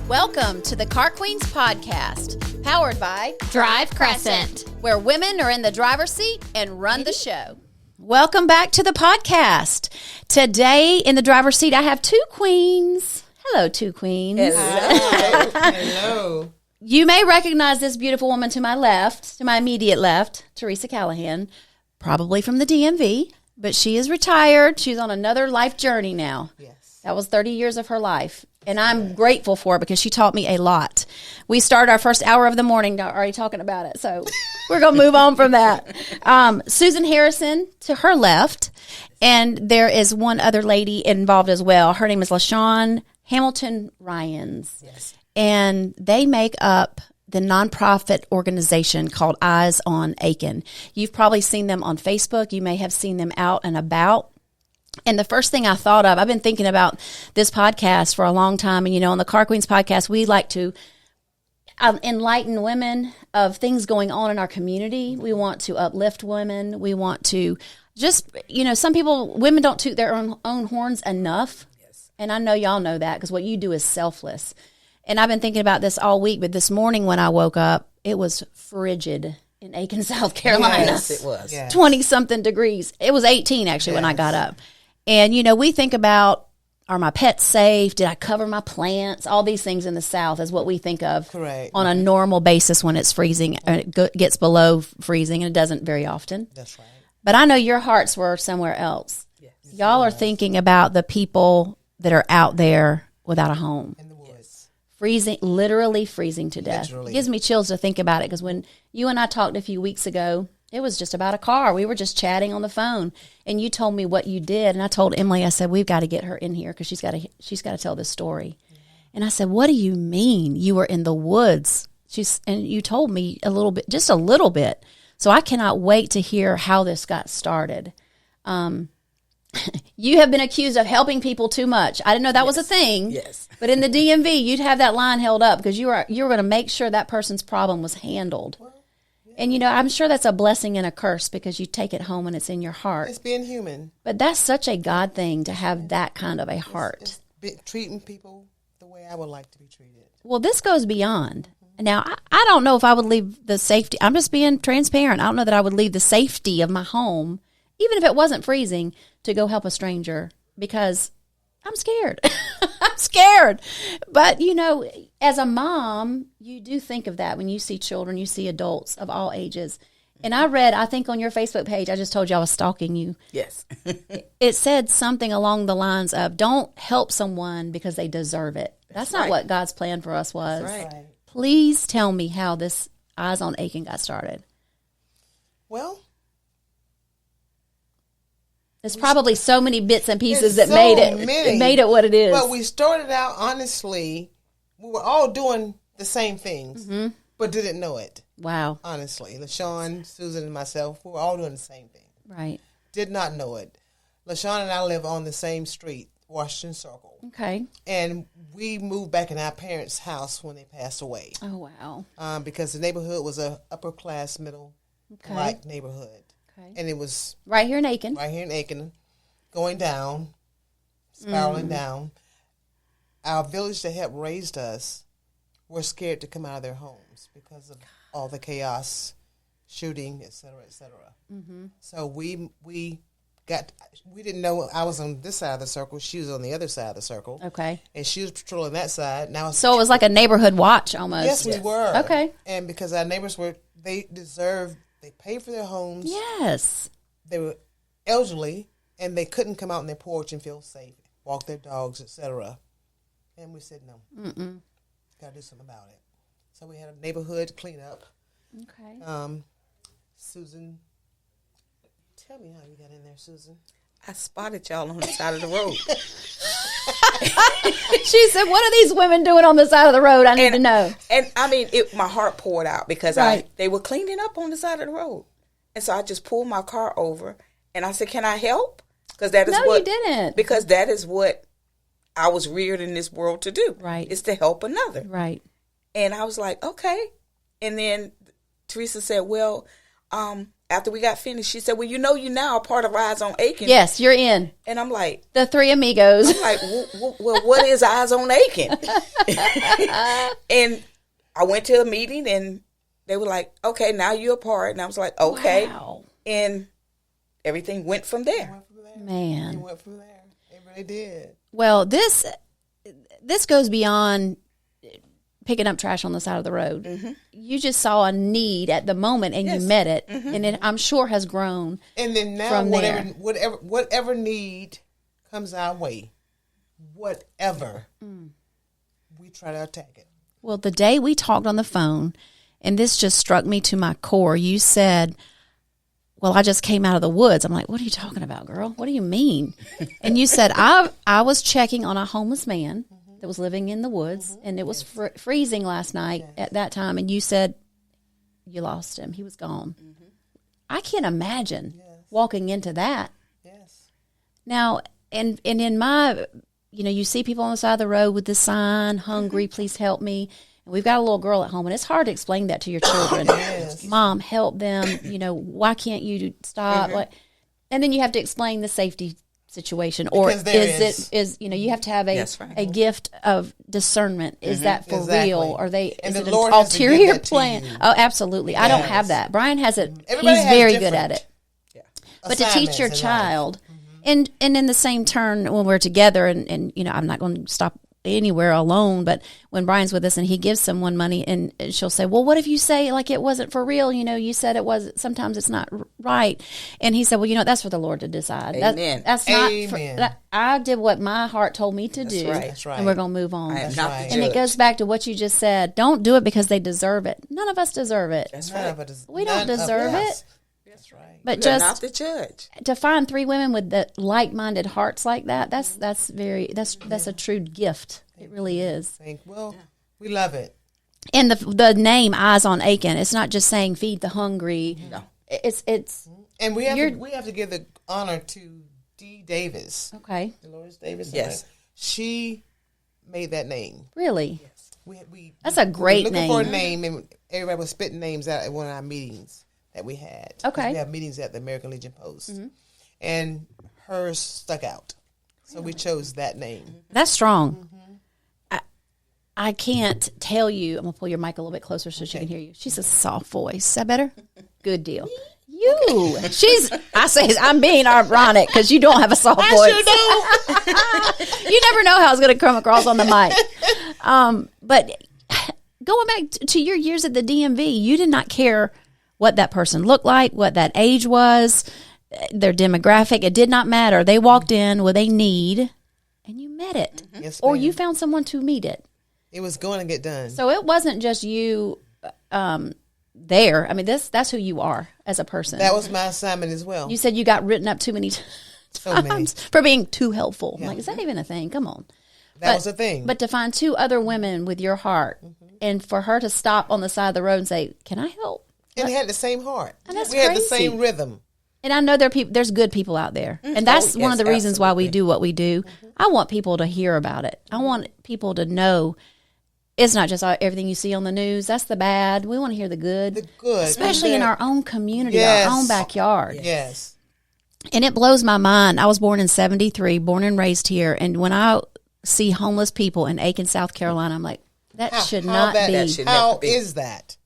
Welcome to the Car Queens podcast, powered by Drive Crescent, where women are in the driver's seat and run the show. Welcome back to the podcast. Today in the driver's seat, I have two queens. Hello, two queens. Hello. Hello. You may recognize this beautiful woman to my left, to my immediate left, Theresa Callahan, probably from the DMV, but she is retired. She's on another life journey now. Yes. That was 30 years of her life. And I'm grateful for it because she taught me a lot. We started our first hour of the morning already talking about it. So we're going to move on from that. Susan Harrison to her left. And there is one other lady involved as well. Her name is LaShawn Hamilton Ryans. Yes. And they make up the nonprofit organization called Eyes on Aiken. You've probably seen them on Facebook. You may have seen them out and about. And the first thing I thought of, I've been thinking about this podcast for a long time. And, you know, on the Car Queens podcast, we like to enlighten women of things going on in our community. We want to uplift women. We want to just, you know, women don't toot their own horns enough. Yes. And I know y'all know that because what you do is selfless. And I've been thinking about this all week. But this morning when I woke up, it was frigid in Aiken, South Carolina. Yes, it was. Yes. 20-something degrees. It was 18, actually, when I got up. And, you know, we think about, are my pets safe? Did I cover my plants? All these things in the South is what we think of on a normal basis when it's freezing. It gets below freezing, and it doesn't very often. That's right. But I know your hearts were somewhere else. Yes. Y'all are thinking about the people that are out there without a home. In the woods. Freezing, literally freezing to death. Literally. It gives me chills to think about it because when you and I talked a few weeks ago, it was just about a car. We were just chatting on the phone, and you told me what you did. And I told Emily, I said, we've got to get her in here because she's got to tell this story. Yeah. And I said, what do you mean you were in the woods? And you told me just a little bit. So I cannot wait to hear how this got started. You have been accused of helping people too much. I didn't know that was a thing. Yes. But in the DMV, you'd have that line held up because you were going to make sure that person's problem was handled. Well, yeah. And, you know, I'm sure that's a blessing and a curse because you take it home and it's in your heart. It's being human. But that's such a God thing to have that kind of a heart. It's treating people the way I would like to be treated. Well, this goes beyond. Now, I don't know if I would leave the safety. I'm just being transparent. I don't know that I would leave the safety of my home, even if it wasn't freezing, to go help a stranger because I'm scared. I'm scared. But, you know, as a mom, you do think of that when you see children, you see adults of all ages. And I read, I think on your Facebook page, I just told you I was stalking you. Yes. It said something along the lines of, don't help someone because they deserve it. That's not what God's plan for us was. That's right. Please tell me how this Eyes on Aiken got started. Well, there's probably so many bits and pieces that so made it many. made it what it is. But we started out, honestly, we were all doing the same things, but didn't know it. Wow. Honestly. LaShawn, Susan, and myself, we were all doing the same thing. Right. Did not know it. LaShawn and I live on the same street, Washington Circle. Okay. And we moved back in our parents' house when they passed away. Oh, wow. Because the neighborhood was a upper class, middle black neighborhood. Okay. And it was Right here in Aiken. right here in Aiken, going down, spiraling down. Our village that helped raised us were scared to come out of their homes because of all the chaos, shooting, et cetera, et cetera. Mm-hmm. So we didn't know I was on this side of the circle. She was on the other side of the circle. Okay. And she was patrolling that side. Now, So it was like a neighborhood watch almost. yes, we were. Okay. And because our neighbors they paid for their homes. Yes. They were elderly, and they couldn't come out on their porch and feel safe, walk their dogs, etc. And we said, no, got to do something about it. So we had a neighborhood cleanup. Okay. Susan, tell me how you got in there, Susan. I spotted y'all on the side of the road. She said, what are these women doing on the side of the road? I need to know. And I mean, my heart poured out because Right. they were cleaning up on the side of the road. And so I just pulled my car over and I said, can I help? Because that is No, what you didn't. Because that is what I was reared in this world to do. Right. Is to help another. Right. And I was like, okay. And then Theresa said, well, after we got finished, she said, well, you now a part of Eyes on Aiken. Yes, you're in. And I'm like, the three amigos. I'm like, well, what is Eyes on Aiken? And I went to a meeting and they were like, okay, now you're a part. And I was like, okay. Wow. And everything went from there. Man. It went from there. It really did. Well, this goes beyond picking up trash on the side of the road. Mm-hmm. You just saw a need at the moment and you met it. Mm-hmm. And it, I'm sure, has grown. And then now from whatever need comes our way, whatever, we try to attack it. Well, the day we talked on the phone, and this just struck me to my core, you said, well, I just came out of the woods. I'm like, what are you talking about, girl? What do you mean? And you said, I was checking on a homeless man that was living in the woods, and it was freezing last night at that time, and you said you lost him. He was gone. I can't imagine walking into that. Yes. Now, and in my, you see people on the side of the road with the sign, hungry, please help me. And we've got a little girl at home, and it's hard to explain that to your children. Mom, help them. Why can't you stop? And then you have to explain the safety situation, or is you have to have a gift of discernment. Is that for real? Are they? And is the it Lord an has to give ulterior that to plan? you. Oh, absolutely. I don't have that. Brian has it. Everybody He's has very good different at it. But to teach your child, and in the same turn, when we're together, and I'm not going to stop anywhere alone, but when Brian's with us and he gives someone money, and she'll say, well, what if you say like it wasn't for real? You said it was, sometimes it's not right. And he said, well, that's for the Lord to decide. Amen. That's Amen. not, I did what my heart told me to do. Right. That's right. And we're going to move on. I am not the And it judge. goes back to what you just said. Don't do it because they deserve it. None of us deserve it. That's None right. of it is- We don't none of deserve us. it. That's right. But You're just not the judge. to find three women with the like-minded hearts like that, that's a true gift. It really is. We love it. And the name Eyes on Aiken, it's not just saying feed the hungry. No. It's And we have to give the honor to Dee Davis. okay. Dolores Davis. Yes. She made that name. Really? We That's a great we were looking for a name. name, and everybody was spitting names out at one of our meetings that we had. 'Cause Okay. we have meetings at the American Legion Post. And hers stuck out. So we chose that name. That's strong. I can't tell you. I'm gonna pull your mic a little bit closer so she can hear you. She's a soft voice. Is that better? Good deal. I'm being ironic because you don't have a soft voice. You never know how it's going to come across on the mic. But going back to your years at the DMV, you did not care what that person looked like, what that age was, their demographic. It did not matter. They walked in with a need, and you met it. Yes, Or ma'am. you found someone to meet it. It was going to get done. So it wasn't just you there. I mean, that's who you are as a person. That was my assignment as well. You said you got written up too many So many. times for being too helpful. I'm like, is that even a thing? Come on. That was a thing. But to find two other women with your heart, and for her to stop on the side of the road and say, can I help? And they had the same heart. And that's we had the crazy. same rhythm. And I know there's good people out there. And that's one of the reasons why we do what we do. I want people to hear about it. I want people to know it's not just everything you see on the news. That's the bad. We want to hear the good. The good. Especially in our own community, Yes. our own backyard. Yes. And it blows my mind. I was born in 1973, born and raised here. And when I see homeless people in Aiken, South Carolina, I'm like, that should not be. That should How never be. is that?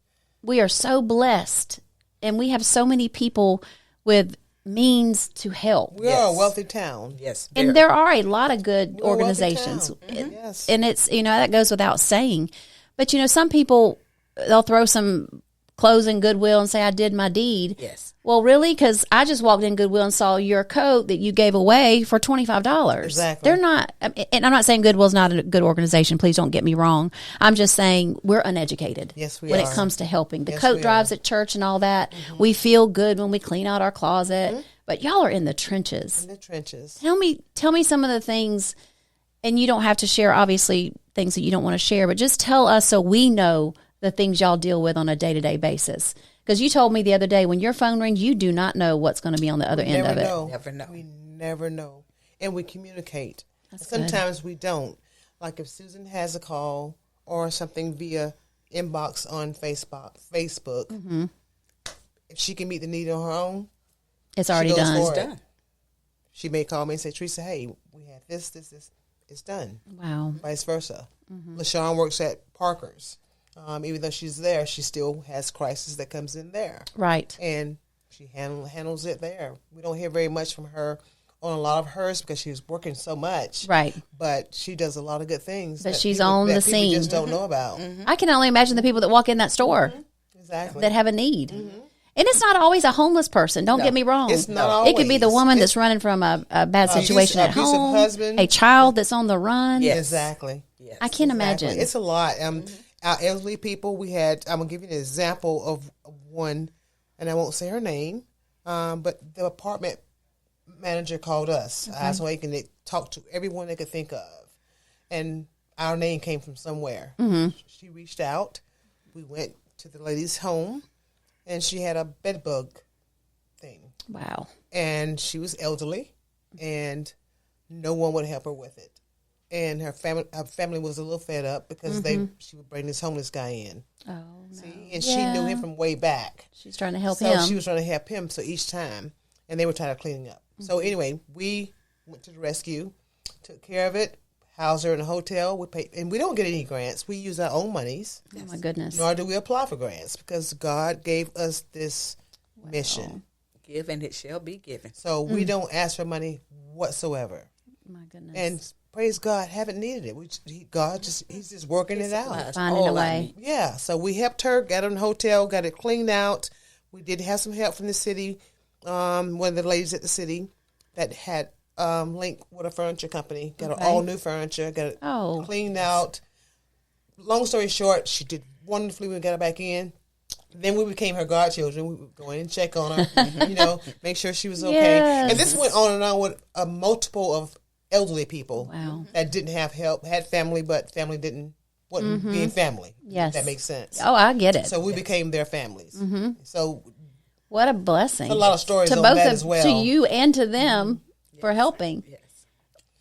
We are so blessed. And we have so many people with means to help. We are a wealthy town. Yes. And there are a lot of good We're a wealthy organizations. town. Yes. And it's, that goes without saying. But, some people, they'll throw some clothes in Goodwill and say, I did my deed. Yes. Well, really? Because I just walked in Goodwill and saw your coat that you gave away for $25. Exactly. They're not, and I'm not saying Goodwill's not a good organization. Please don't get me wrong. I'm just saying we're uneducated. Yes, we when are. it comes to helping. The Yes, coat we drives are. at church and all that. We feel good when we clean out our closet. But y'all are in the trenches. In the trenches. Tell me some of the things, and you don't have to share, obviously, things that you don't want to share, but just tell us so we know the things y'all deal with on a day-to-day basis. Because you told me the other day, when your phone rings, you do not know what's going to be on the other end of it. Never know. We never know. And we communicate. That's Sometimes we don't. Like if Susan has a call or something via inbox on Facebook, if she can meet the need on her own, It's already goes done. for It's it. done. She may call me and say, Theresa, hey, we have this. It's done. Wow. Vice versa. LaShawn works at Parker's. Even though she's there, she still has crisis that comes in there. Right. And she handles it there. We don't hear very much from her on a lot of hers because she's working so much. Right. But she does a lot of good things But that she's people- on that the people scene. just don't know about. I can only imagine the people that walk in that store Exactly. that have a need. And it's not always a homeless person. Don't get me wrong. It's not It could be the always. woman It's- that's running from a bad situation at abusive home, husband. a child that's on the run. Yes. Exactly. Yes. I can't imagine. It's a lot. Our elderly people, I'm going to give you an example of one, and I won't say her name, but the apartment manager called us. So Aiken, they talked to everyone they could think of. And our name came from somewhere. She reached out. We went to the lady's home, and she had a bed bug thing. Wow. And she was elderly, and no one would help her with it. And her family was a little fed up because she would bring this homeless guy in. Oh, no. See? And she knew him from way back. She's trying to help So him. she was trying to help him. So each time, and they were tired of cleaning up. So anyway, we went to the rescue, took care of it, housed her in a hotel. We paid, and we don't get any grants. We use our own monies. Oh, my goodness. Nor do we apply for grants because God gave us this mission. Give and it shall be given. So we don't ask for money whatsoever. My goodness. And praise God, haven't needed it. He's just working it out. That's Finding all a I way. need. Yeah, so we helped her, got her in the hotel, got it cleaned out. We did have some help from the city. One of the ladies at the city that had linked with a furniture company, got her all new furniture, got it cleaned out. Long story short, she did wonderfully when we got her back in. Then we became her godchildren. We would go in and check on her, make sure she was okay. Yes. And this went on and on with a multiple of elderly people Wow. that didn't have help, had family, but family wasn't being family. Yes. If that makes sense. Oh, I get it. So we became their families. So What a blessing. a lot of stories to on both that of as well. to you and to them for helping. Yes.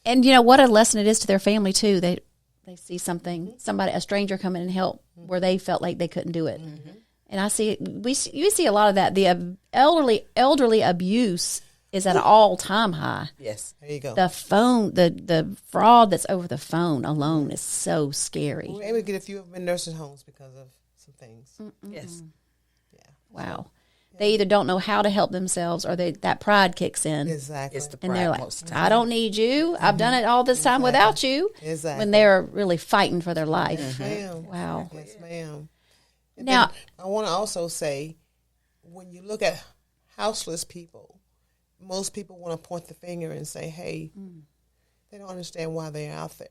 And what a lesson it is to their family too. They see a stranger come in and help where they felt like they couldn't do it. And you see a lot of that. The elderly abuse is at an all-time high. Yes. There you go. The phone, the fraud that's over the phone alone is so scary. We were able to get a few of them in nursing homes because of some things. Yes. Wow. They either don't know how to help themselves or that pride kicks in. Exactly. It's the And pride they're like, most of the I don't need you. I've done it all this time without you. Exactly. When they're really fighting for their life. Ma'am. Wow. Yes, ma'am. And Now- then I want to also say, when you look at houseless people, most people want to point the finger and say, hey, they don't understand why they're out there.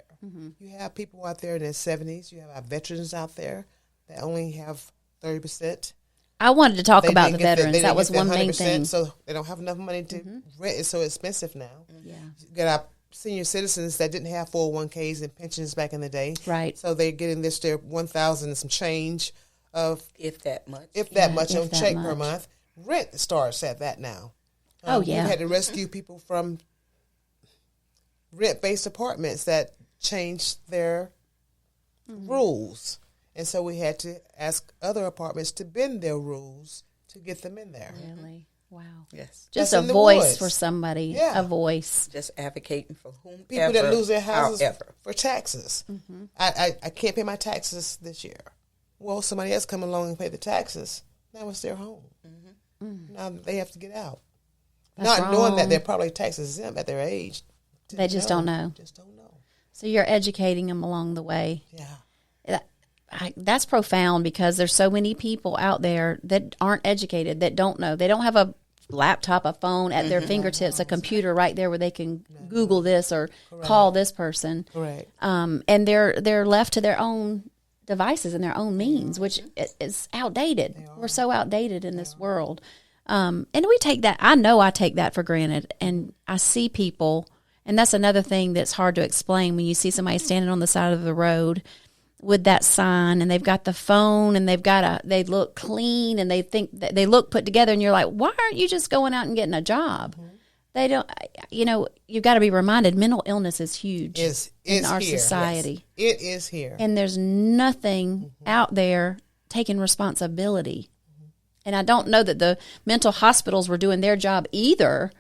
You have people out there in their 70s. You have our veterans out there that only have 30%. I wanted to talk They about didn't the get veterans. they That didn't was get their one main 100%, thing. So they don't have enough money to rent. It's so expensive now. Yeah. You got our senior citizens that didn't have 401ks and pensions back in the day. Right. So they're getting their 1,000 and some change of, If that much. if that much, if on that check per much. month. Rent starts at that now. Oh, yeah. We've had to rescue people from rent-based apartments that changed their rules. And so we had to ask other apartments to bend their rules to get them in there. Really? Wow. Yes. Just That's a in the voice woods. for somebody. Yeah. A voice. Just advocating for whomever. People that lose their houses however. for taxes. I can't pay my taxes this year. Well, somebody else come along and pay the taxes. Now it's their home. Now they have to get out. That's Not knowing that wrong. they're probably tax exempt at their age. They just don't know. Just don't know. So you're educating them along the way. Yeah. That's profound because there's so many people out there that aren't educated, that don't know. They don't have a laptop, a phone at their fingertips, a computer right there where they can Google this or call this person. Correct. And they're left to their own devices and their own means, which is outdated. We're so outdated in this world. And we take that, I know I take that for granted. And I see people, and that's another thing that's hard to explain when you see somebody standing on the side of the road with that sign and they've got the phone and they look clean and they think that they look put together, and you're like, why aren't you just going out and getting a job? They don't, you've got to be reminded mental illness is huge in our here. society. Yes. It is here. And there's nothing out there taking responsibility. And I don't know that the mental hospitals were doing their job either,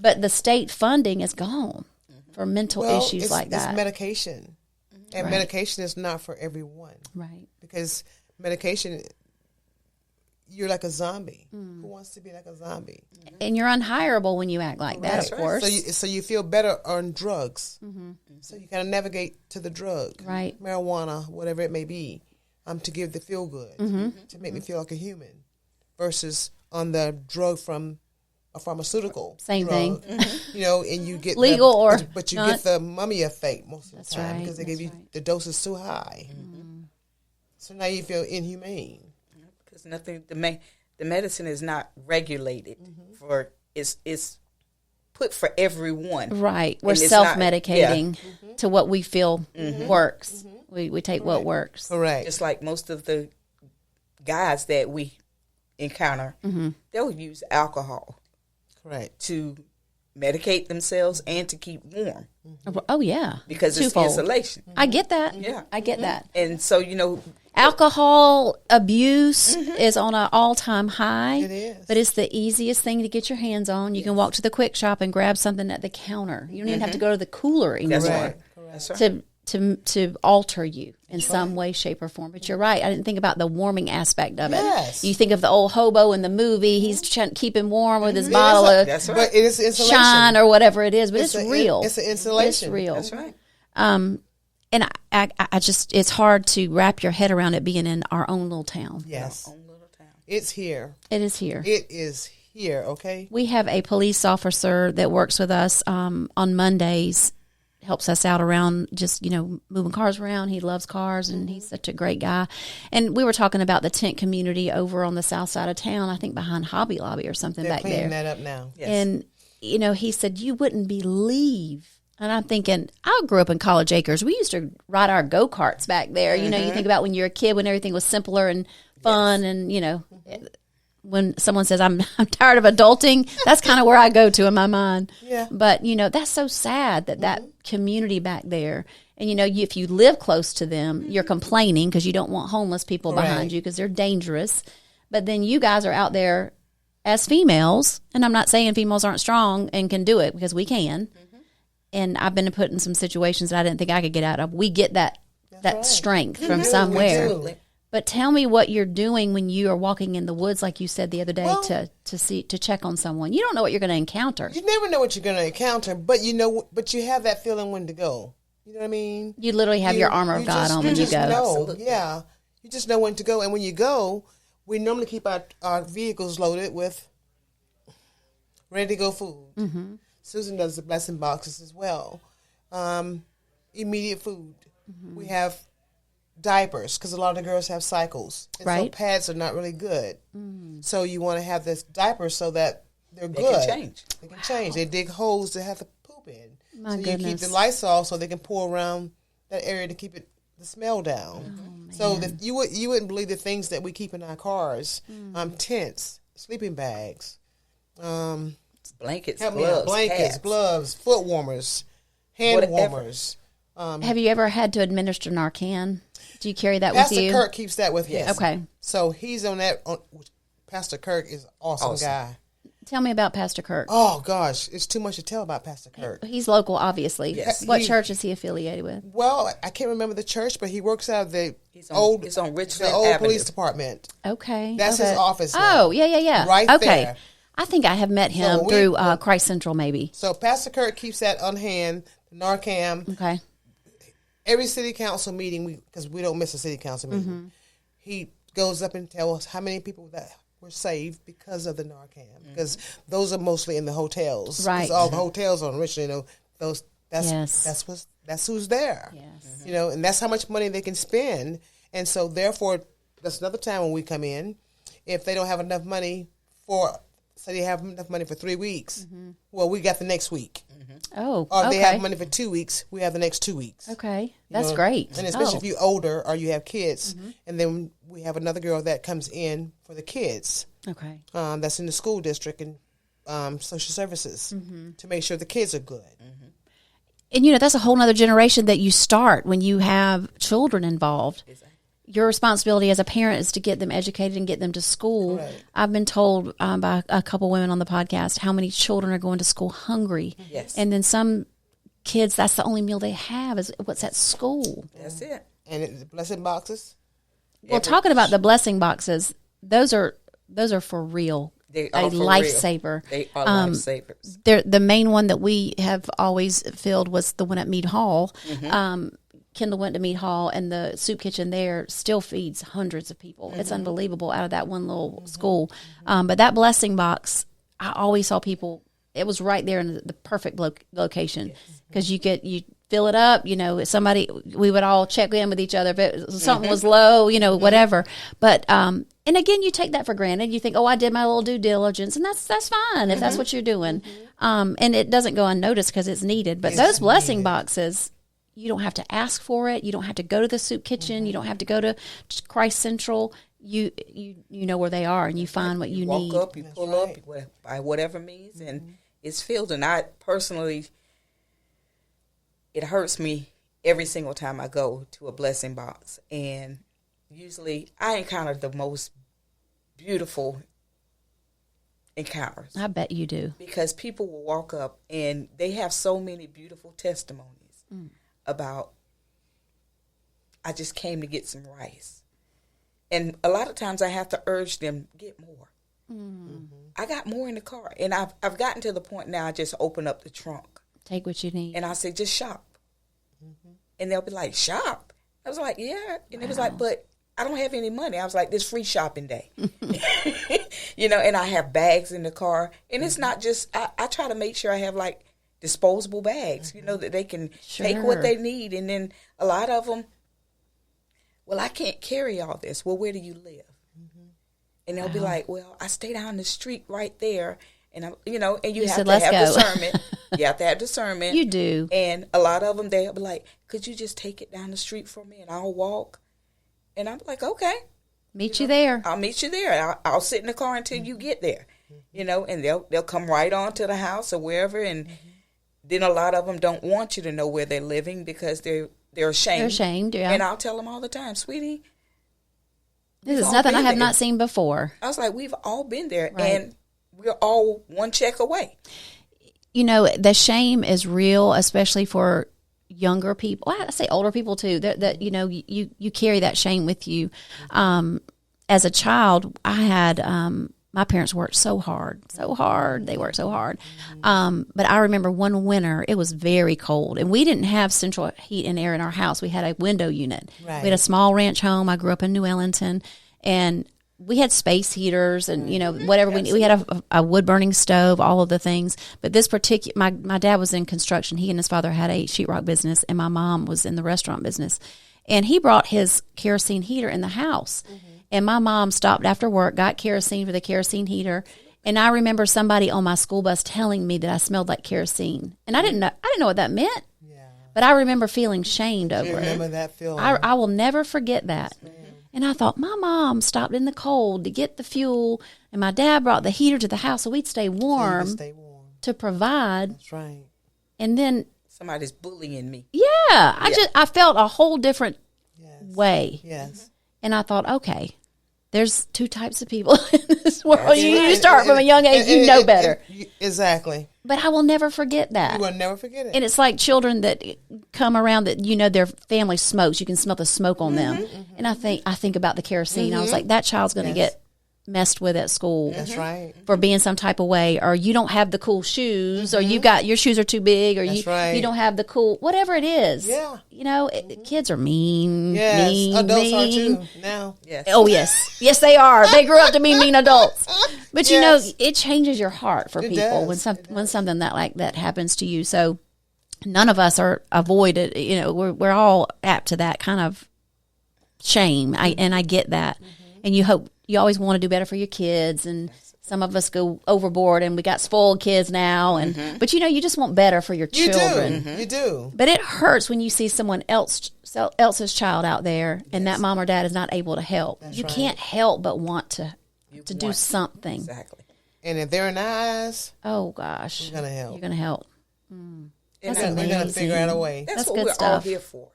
but the state funding is gone for mental issues like that. It's medication. And Right. medication is not for everyone. Right. Because medication, you're like a zombie. Who wants to be like a zombie? And you're unhireable when you act like that, That's of right. course. So you feel better on drugs. So you kind of navigate to the drug, Right. marijuana, whatever it may be, to give the feel good, to make me feel like a human, versus on the drug from a pharmaceutical. Same drug, thing. you know, and you get Legal or but you not. get the mummy effect most of the That's time right, because they give that's you right. the dose is too high. So now you feel inhumane. Because nothing, the medicine is not regulated for, it's put for everyone. Right. We're And it's not- self-medicating to what we feel works. We take what works. Correct. Just like most of the guys that we encounter, they'll use alcohol Correct. to medicate themselves and to keep warm Oh, yeah. because Twofold. it's insulation. I get that. Yeah. I get that. And so, you know, Alcohol abuse is on an all-time high. It is. But it's the easiest thing to get your hands on. You can walk to the quick shop and grab something at the counter. You don't even have to go to the cooler anymore that's Correct. right. That's right. to alter you in some way, shape, or form. But you're right. I didn't think about the warming aspect of it. Yes. You think of the old hobo in the movie. He's trying to keep him warm with his bottle of That's right. But it is insulation. shine or whatever it is. But it's, a- real. It's an insulation. It's real. That's right. And I just, it's hard to wrap your head around it being in our own little town. Yes. Own little town. It's here. It is here. It is here, okay? We have a police officer that works with us on Mondays, helps us out around just, moving cars around. He loves cars, and he's such a great guy. And we were talking about the tent community over on the south side of town, I think behind Hobby Lobby or something They're back cleaning there. that up now. Yes. And, he said, you wouldn't believe. And I'm thinking, I grew up in College Acres. We used to ride our go-karts back there. You think about when you're a kid, when everything was simpler and fun. And, when someone says, I'm tired of adulting, that's kind of where I go to in my mind. Yeah. But, that's so sad that community back there. And, if you live close to them, you're complaining because you don't want homeless people behind Right. you because they're dangerous. But then you guys are out there as females. And I'm not saying females aren't strong and can do it, because we can. And I've been put in some situations that I didn't think I could get out of. We get that right. strength We from do, somewhere. we do. But tell me what you're doing when you are walking in the woods, like you said the other day, Well- to check on someone. You don't know what you're going to encounter. You never know what you're going to encounter, but you have that feeling when to go. You know what I mean? You literally have your armor of God on when you just go. know, Absolutely. yeah. You just know when to go. And when you go, we normally keep our vehicles loaded with ready-to-go food. Mm-hmm. Susan does the blessing boxes as well. Immediate food. Mm-hmm. We have diapers, because a lot of the girls have cycles. And so Right. pads are not really good. So you want to have this diaper so that they're They good. can change. They can change. They dig holes to have to poop in. My so you keep goodness. the Lysol so they can pour around that area to keep the smell down. So you wouldn't believe the things that we keep in our cars: tents, sleeping bags, Blankets, help me out, gloves, blankets, pads. gloves, foot warmers, hand Whatever. warmers. Have you ever had to administer Narcan? Do you carry that Pastor with you? Kirk keeps that with him. Okay. So he's on that. Pastor Kirk is an awesome guy. Tell me about Pastor Kirk. Oh gosh, it's too much to tell about Pastor Kirk. He's local, obviously. Yes. What church is he affiliated with? Well, I can't remember the church, but he works out of He's on Richland the old Avenue. police department. Okay. That's okay. his office now. Oh, yeah. Right okay. there. I think I have met him So we- through Christ Central, maybe. So Pastor Kirk keeps that on hand. Narcan. Okay. Every city council meeting, because we don't miss a city council meeting, Mm-hmm. he goes up and tells us how many people that were saved because of the Narcan. Because those are mostly in the hotels. 'Cause Right. all the hotels on Richland, those. Yes. That's who's there. Yes. And that's how much money they can spend. And so therefore, that's another time when we come in. If they don't have enough money say they have enough money for 3 weeks, well, we got the next week. Oh, Or if okay. they have money for 2 weeks, we have the next 2 weeks. Okay. That's know, great. And especially Oh. if you're older or you have kids. And then we have another girl that comes in for the kids Okay. that's in the school district and social services to make sure the kids are good. And, that's a whole nother generation that you start when you have children involved. your responsibility as a parent is to get them educated and get them to school. Correct. I've been told by a couple women on the podcast how many children are going to school hungry. Yes. And then some kids, that's the only meal they have is what's at school. That's it. And the blessing boxes. Well, talking about the blessing boxes, those are for real. They are a for lifesaver. Real. They are lifesavers. The main one that we have always filled was the one at Mead Hall. Kendall went to Mead Hall, and the soup kitchen there still feeds hundreds of people. It's unbelievable out of that one little school. But that blessing box, I always saw people. It was right there in the perfect location because you fill it up. You know, somebody, we would all check in with each other if something was low. You know, whatever. But and again, you take that for granted. You think, oh, I did my little due diligence, and that's fine if that's what you're doing. And it doesn't go unnoticed because it's needed. But those blessing boxes, you don't have to ask for it. You don't have to go to the soup kitchen. You don't have to go to Christ Central. You know where they are, and you find what you need. Walk up, you pull up by whatever means, and it's filled. And I personally, it hurts me every single time I go to a blessing box. And usually I encounter the most beautiful encounters. I bet you do. Because people will walk up, and they have so many beautiful testimonies about, I just came to get some rice. And a lot of times I have to urge them, get more. I got more in the car. And I've gotten to the point now I just open up the trunk. Take what you need. And I say, just shop. And they'll be like, shop? I was like, yeah. And it was like, but I don't have any money. I was like, this free shopping day. You know, and I have bags in the car. And it's not just, I try to make sure I have like disposable bags, you know, that they can take what they need. And then a lot of them, well, I can't carry all this. Well, where do you live? And they'll be like, well, I stay down the street right there. And, you have to have discernment. You have to have discernment. You do. And a lot of them, they'll be like, could you just take it down the street for me and I'll walk? And I'm like, okay. Meet you there. I'll meet you there. I'll sit in the car until you get there. You know, and they'll come right on to the house or wherever. And then a lot of them don't want you to know where they're living because they're ashamed. They're ashamed, yeah. And I'll tell them all the time, sweetie, this is nothing I have not seen before. I was like, we've all been there, Right. and we're all one check away. You know, the shame is real, especially for younger people. Well, I say older people too. That you know, you carry that shame with you. As a child, I had my parents worked so hard. They worked so hard. But I remember one winter, it was very cold, and we didn't have central heat and air in our house. We had a window unit. Right. We had a small ranch home. I grew up in New Ellington, and we had space heaters and, you know, whatever we had a wood burning stove, all of the things. But this particular, my dad was in construction. He and his father had a sheetrock business, and my mom was in the restaurant business. And he brought his kerosene heater in the house. And my mom stopped after work, got kerosene for the kerosene heater. And I remember somebody on my school bus telling me that I smelled like kerosene. And I didn't know what that meant. Yeah. But I remember feeling shamed over it. Remember that feeling. I will never forget that. And I thought, my mom stopped in the cold to get the fuel, and my dad brought the heater to the house so we'd stay warm, to provide. That's right. And then Somebody's bullying me. I felt a whole different way. Yes. And I thought, okay, there's two types of people in this world. You start from a young age, you know better. Exactly. But I will never forget that. You will never forget it. And it's like children that come around that, you know, their family smokes. You can smell the smoke on them. And I think about the kerosene. I was like, that child's going to get messed with at school. That's right. For being some type of way, or you don't have the cool shoes, or your shoes are too big, or you don't have the cool, whatever it is. Yeah. You know, kids are mean. Yes. Mean, Adults are mean. too now. Yes. Oh, yes. Yes, they are. They grew up to be mean adults. But, you know, it changes your heart for people when something like that happens to you. So none of us are avoided. You know, we're all apt to that kind of shame. I get that. And you always want to do better for your kids. And some of us go overboard, and we got spoiled kids now. And but, you know, you just want better for your children. You do. But it hurts when you see someone else's child out there, and that mom or dad is not able to help. You can't help but want to do something. Exactly. And if they're in the eyes, Oh gosh, you're gonna help. You're gonna help. That's We're going to amazing. figure out a way. That's what good we're all stuff. here for.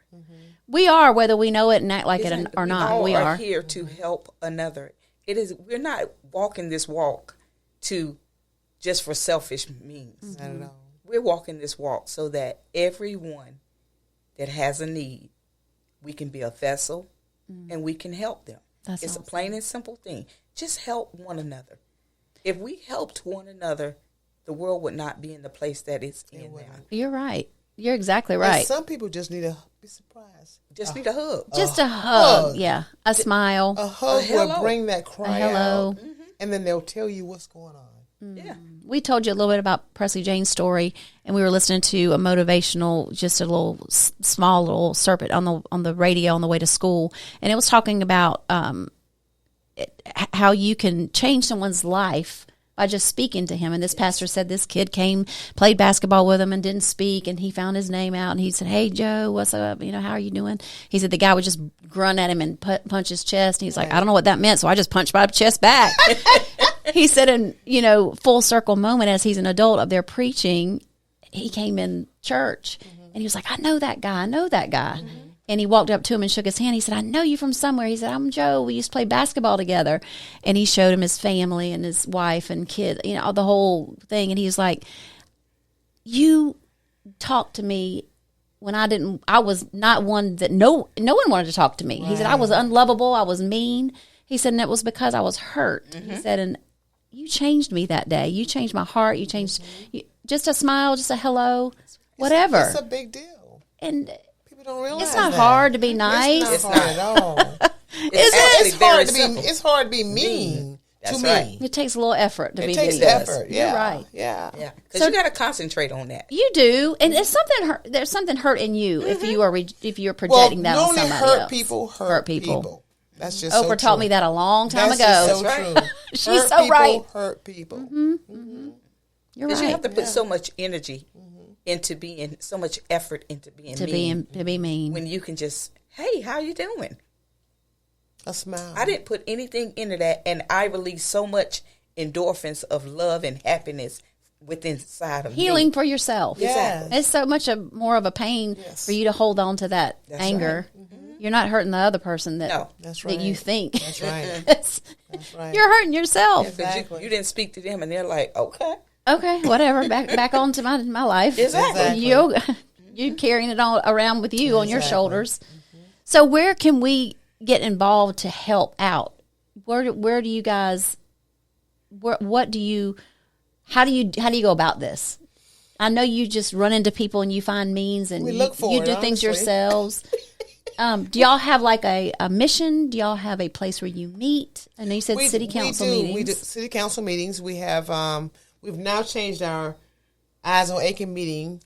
We are, whether we know it and act like it Isn't- or not. all We are. here to help another. We're not walking this walk to just for selfish means. Not at all. We're walking this walk so that everyone that has a need, we can be a vessel and we can help them. That's It's awesome. a plain and simple thing. Just help one another. If we helped one another, the world would not be in the place that it's in now. You're right. You're exactly And right. some people just need to be surprised. Just need a hug. Just a hug. hug. Yeah. A smile. A hug hello. will bring that cry hello. out, and then they'll tell you what's going on. Yeah. We told you a little bit about Presley Jane's story, and we were listening to a motivational, just a little small little serpent on the radio on the way to school, and it was talking about how you can change someone's life by just speaking to him. And this pastor said this kid played basketball with him and didn't speak, and he found his name out, and he said, "Hey Joe, what's up? How are you doing?" He said the guy would just grunt at him and punch his chest, and he's like, "I don't know what that meant, so I just punched my chest back." He said, in full circle moment, as he's an adult up there preaching, he came in church and he was like, I know that guy. And he walked up to him and shook his hand. He said, I know you from somewhere. He said, I'm Joe. We used to play basketball together. And he showed him his family and his wife and kids, the whole thing. And he was like, you talked to me when I was not one that no one wanted to talk to me. Right. He said, I was unlovable. I was mean. He said, and it was because I was hurt. He said, and you changed me that day. You changed my heart. You changed just a smile, just a hello, whatever. It's a big deal. And people don't realize it's not that. hard to be nice. It's not hard at all. It's hard to be mean to me. Right. It takes a little effort to be mean. It takes effort. You're Yeah. right. Yeah. Yeah. Because you got to concentrate on that. You do, and it's there's something hurt in you if you are if you're projecting that on somebody hurt else. people hurt people. That's just Oprah so taught true. me that a long time That's ago. just so That's true. She's hurt so people, right. Hurt people. You're Because right. you have to put so much energy into being, so much effort into being mean. To be mean. When you can just, hey, how you doing? A smile. I didn't put anything into that, and I released so much endorphins of love and happiness within inside of Healing me. for yourself. Yes. It's so much more of a pain for you to hold on to that That's anger. You're not hurting the other person that That's that right. you think. That's right. That's right. You're hurting yourself. Exactly. You didn't speak to them, and they're like, okay. Okay, whatever. Back on to my life. Exactly. You carrying it all around with you on your shoulders. So where can we get involved to help out? Where do you guys? How do you go about this? I know you just run into people and you find means and We look for you it, do things honestly. yourselves. Do y'all have like a mission? Do y'all have a place where you meet? I know you said city council meetings. We do city council meetings. We have we've now changed our Eyes on Aiken meeting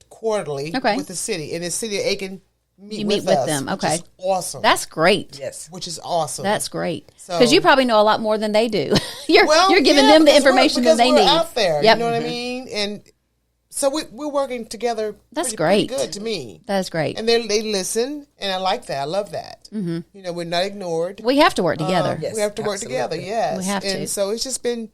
quarterly Okay. with the city, and the city of Aiken You meet with us, them, which okay. is awesome. That's great. Yes. Which is awesome. That's great. So- Because you probably know a lot more than they do. you're giving yeah, them the because information that they we're need. out there. Yep. You know what I mean? And so we're working together. That's pretty great. good to me. That's great. And they listen, and I like that. I love that. Mm-hmm. We're not ignored. We have to work together. Yes, We have to work absolutely. together. Yes, We have to. And so it's just been.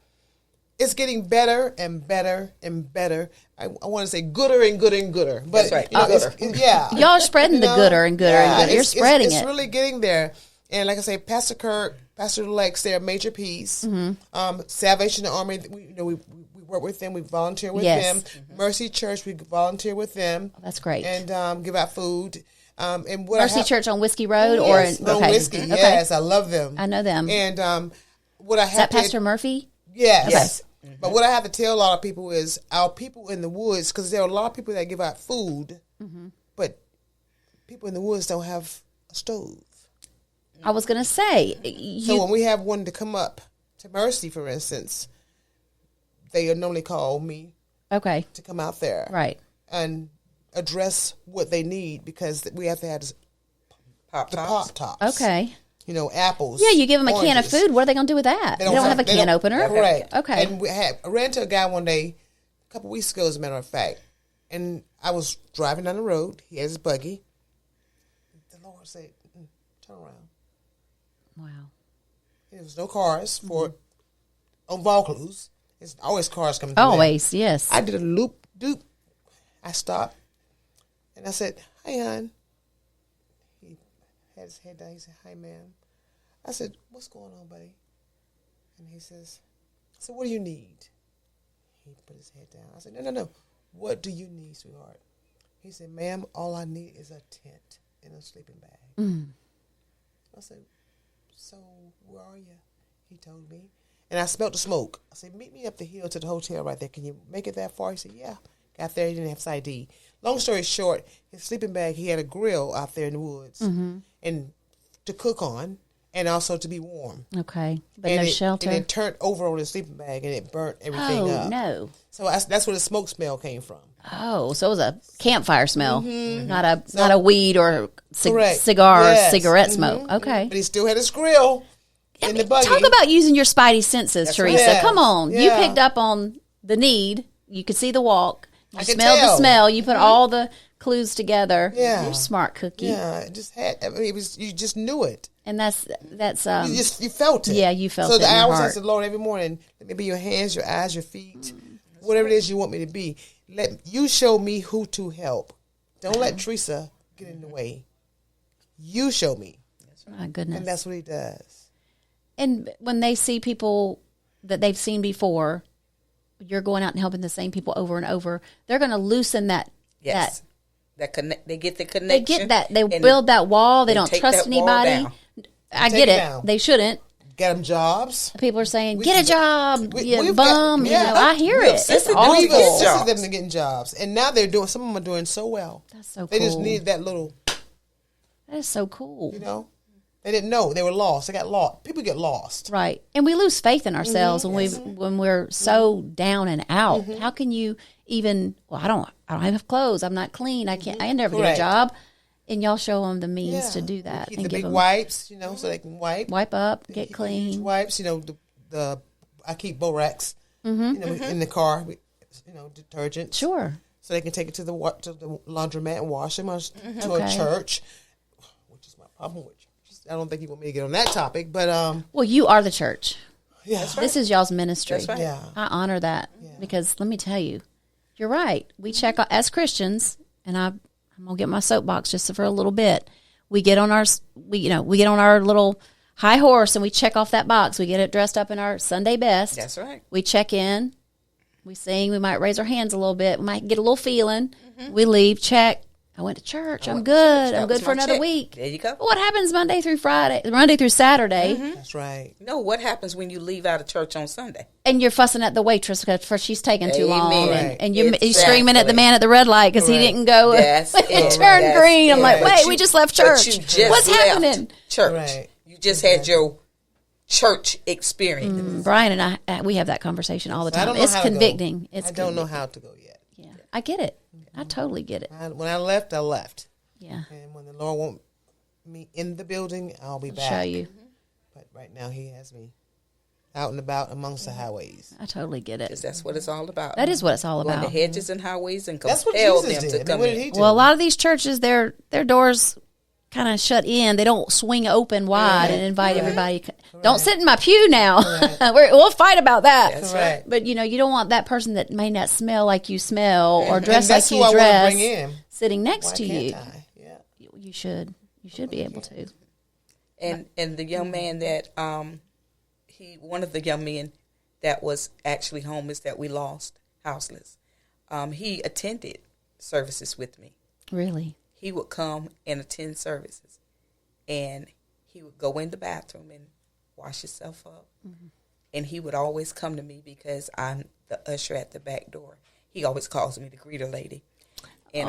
It's getting better and better and better. I want to say gooder and gooder and gooder. But That's right. yeah. Y'all are spreading the gooder and gooder and gooder. You're spreading it's it. It's really getting there. And like I say, Pastor Kirk, Pastor Lex, they're a major piece. Mm-hmm. Salvation Army, we work with them. We volunteer with Yes. them. Mercy Church, we volunteer with them. That's great. And give out food. And what Mercy Church on Whiskey Road yes, or on okay. Whiskey. Okay. Yes, I love them. I know them. And what I Is have that Pastor Murphy? Yes. Yes. But what I have to tell a lot of people is our people in the woods, because there are a lot of people that give out food, but people in the woods don't have a stove. I was going to say. So when we have one to come up to Mercy, for instance, they normally call me Okay. to come out there Right. and address what they need, because we have to have the Pop pop tops. tops. Okay. Apples. Yeah, you give them a can of oranges. food. What are they going to do with that? They don't have a they can don't- opener. Correct. Okay. And I ran into a guy one day, a couple weeks ago, as a matter of fact, and I was driving down the road. He had his buggy. The Lord said, "Turn around." Wow. There was no cars on Vaucluse. There's always cars coming through Always, yes. there. I did a loop. I stopped, and I said, "Hi, hon." He had his head down. He said, "Hi, ma'am." I said, "What's going on, buddy?" And he says, "So what do you need?" He put his head down. I said, No. What do you need, sweetheart?" He said, "Ma'am, all I need is a tent and a sleeping bag." I said, "So where are you?" He told me. And I smelled the smoke. I said, "Meet me up the hill to the hotel right there. Can you make it that far?" He said, "Yeah." Got there. He didn't have his ID. Long story short, his sleeping bag, he had a grill out there in the woods and to cook on and also to be warm. Okay. But and no it, shelter? And it turned over on his sleeping bag and it burnt everything up. Oh, no. So that's where the smoke smell came from. Oh, so it was a campfire smell, not a weed or Correct. cigarette smoke. Okay. But he still had his grill in the buggy. Talk about using your spidey senses, Theresa. right. Come on. Yeah. You picked up on the need. You could see the walk. You I could smelled the tell. smell. You put all the clues together. Yeah. You're a smart cookie. Yeah, it just had. I mean, it was. You just knew it. And that's You felt it. Yeah, you felt so it in I your always heart. ask the Lord every morning, let me be your hands, your eyes, your feet, whatever it is you want me to be. Let you show me who to help. Don't let Theresa get in the way. You show me. My goodness. And that's what he does. And when they see people that they've seen before, you're going out and helping the same people over and over, they're going to loosen that. Yes. They get the connection. They get that. They build that wall. They don't take trust that wall anybody. down. I Take get it it. down. They shouldn't. Get them jobs. People are saying, We- get a job, you we've bum. got- yeah. I hear We've it. assisted It's them. awful. We've assisted jobs. them to getting jobs. And now they're doing, some of them are doing so well. That's so They cool. just needed that little, That is so cool. you know. They didn't know. They were lost. They got lost. People get lost. Right. And we lose faith in ourselves when we're so down and out. How can you even, well, I don't have clothes. I'm not clean. I never get a Correct. job. And y'all show them the means Yeah. to do that. Keep And the give big them wipes, you know, so they can wipe. wipe up, get Huge clean. wipes, you know, the I keep Borax, you know, in the car, you know, detergent. Sure. So they can take it to the laundromat and wash them, or to Okay. a church, which is my problem with churches. I don't think you want me to get on that topic, but Well, you are the church. yeah, This is y'all's ministry. That's right. yeah, I honor that because let me tell you, you're right. We check as Christians, and I'm gonna get my soapbox just for a little bit. We get on our little high horse and we check off that box. We get it dressed up in our Sunday best. That's right. We check in. We sing. We might raise our hands a little bit. We might get a little feeling. We leave. Check. I went to church. I'm good. That I'm was good for my another check. week. There you go. What happens Monday through Saturday? that's right. No, what happens when you leave out of church on Sunday? And you're fussing at the waitress because she's taking too long, Amen. and you're Exactly. screaming at the man at the red light because he Correct. didn't go. That's It it. turned That's green. I'm it. like, But wait, you- we just left but church. you just What's left happening? Church. Right. You just had your church experience. Brian and I, we have that conversation all the I time. don't know It's how to go. convicting. It's I don't know convicting. how to go yet. Yeah, I get it. I totally get it. When I left, I left, Yeah, and when the Lord wants me in the building, I'll be I'll back. show you. But right now, He has me out and about amongst the highways. I totally get it. Because that's what it's all about. That is what it's all Going to about. hedges and highways and That's what compel Jesus them did. to I mean, come what did in. He do? Well, a lot of these churches, their doors kind of shut in. They don't swing open wide and invite everybody. Don't sit in my pew now. We'll fight about that. That's right. But you don't want that person that may not smell like you smell or And dress that's like who you I want to dress bring in. sitting next Why to you. can't I? Yeah. You should. You should be able to. And the young man that one of the young men that was actually homeless that we lost, houseless, he attended services with me. Really. He would come and attend services, and he would go in the bathroom and wash himself up. And he would always come to me because I'm the usher at the back door. He always calls me the greeter lady. And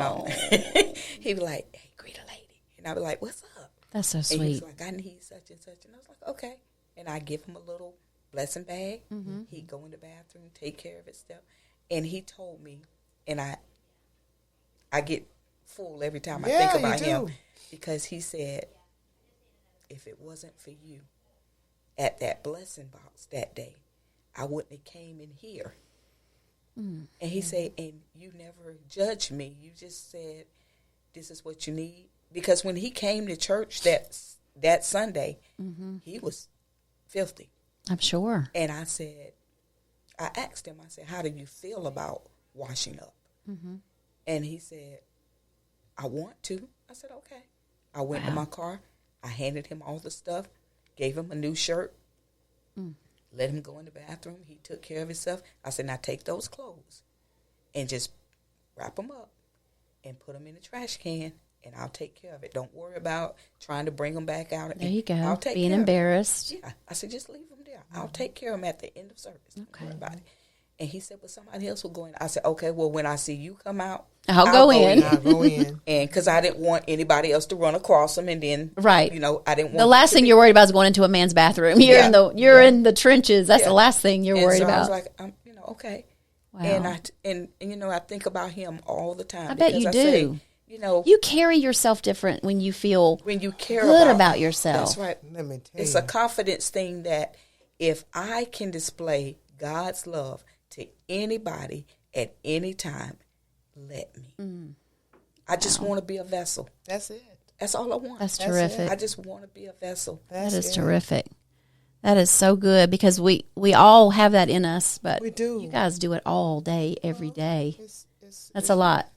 he'd be like, hey, greeter lady. And I'd be like, what's up? That's so And he was sweet. like, I need such and such. And I was like, okay. And I give him a little blessing bag. He'd go in the bathroom, take care of his stuff. And he told me, and I get full every time I Yeah, think you about do. him, because he said, if it wasn't for you at that blessing box that day, I wouldn't have came in here. And he said, and you never judged me. You just said, this is what you need. Because when he came to church that Sunday, he was filthy. I'm sure. And I said, I asked him, I said, how do you feel about washing up? And he said, I want to. I said, okay. I went to my car. I handed him all the stuff, gave him a new shirt, let him go in the bathroom. He took care of himself. I said, now take those clothes and just wrap them up and put them in the trash can, and I'll take care of it. Don't worry about trying to bring them back out. There you go. I'll take Being care embarrassed. Yeah. I said, just leave them there. I'll take care of them at the end of service. Don't worry about it. And he said, well, somebody else will go in. I said, okay, well, when I see you come out, I'll go in. I'll go in. And because I didn't want anybody else to run across them, and then, right. you know, I didn't want the last thing you're worried about is going into a man's bathroom. You're in the trenches. That's the last thing you're worried about. I was like, you know, okay. Wow. And you know, I think about him all the time. I bet you do. Say, you know, you carry yourself different when you feel when you care good about yourself. That's right. Let me tell It's you. a confidence thing that if I can display God's love to anybody at any time, let me. I just want to be a vessel. That's it. That's all I want. That's terrific. I just want to be a vessel. That is terrific. That is so good because we all have that in us, but We do. you guys do it all day, every day. It's That's a lot.